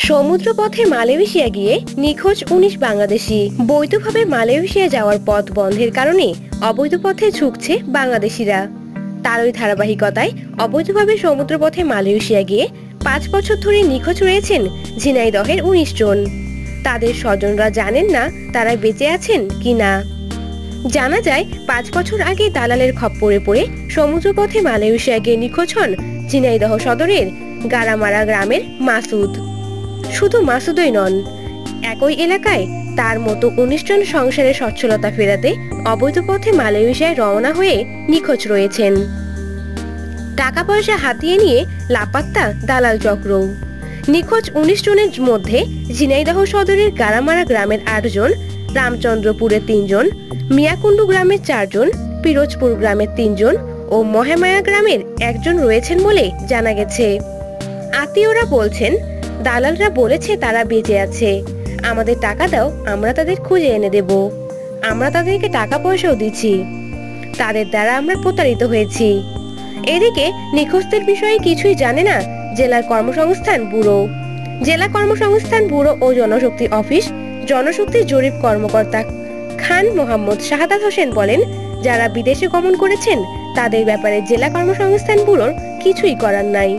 সমুদ্রপথে Malaysia গিয়ে নিখোঁজ ১৯ বাংলাদেশি। বৈধভাবে মালয়েশিয়া যাওয়ার পথ বন্ধের কারণে অবৈধ পথে ঝুঁকছে বাংলাদেশিরা। তারই ধারাবাহিকতায় অবৈধভাবে সমুদ্রপথে মালয়েশিয়া গিয়ে ৫ বছর ধরে নিখোঁজ রয়েছেন ঝিনাইদহের ১৯ জন। তাদের স্বজনরা জানেন না তারা বেঁচে আছেন কিনা। জানা যায় ৫ বছর আগে দালালের খপ্পরে পড়ে সমুদ্রপথে মালয়েশিয়া গিয়ে নিখোঁজ হন ঝিনাইদহ সদরের গারামারা গ্রামের মাসুদ। শুধু মাসুদই নন, একই এলাকায় তার মতো ১৯ জন সংসারে সচ্ছলতা ফেরাতে অবৈধ পথে মালয়েশিয়ায় রওনা হয়ে নিখোঁজ রয়েছেন। টাকা পয়সা হাতিয়ে নিয়ে লাপাত্তা দালাল চক্র। নিখোঁজ ১৯ জনের মধ্যে ঝিনাইদহ সদরের গারামারা গ্রামের ৮ জন, রামচন্দ্রপুরের ৩ জন, মিয়াকুণ্ডু গ্রামের ৪ জন, পিরোজপুর গ্রামের ৩ জন ও মহেমায়া গ্রামের ১ জন রয়েছেন বলে জানা গেছে। আত্মীয়রা বলছেন, দালালরা বলেছে তারা বেঁচে আছে, আমাদের টাকা দাও, আমরা তাদের খুঁজে এনে দেব। আমরা তাদেরকে টাকা পয়সাও দিচ্ছি, তাদের দ্বারা আমরা প্রতারিত হয়েছি। এদিকে নিখোঁজদের বিষয়ে কিছুই জানে না জেলার কর্মসংস্থান ব্যুরো। জেলা কর্মসংস্থান ব্যুরো ও জনশক্তি অফিস জনশক্তি জরিপ কর্মকর্তা খান মোহাম্মদ শাহাদাত হোসেন বলেন, যারা বিদেশে গমন করেছেন তাদের ব্যাপারে জেলা কর্মসংস্থান ব্যুরোর কিছুই করার নাই।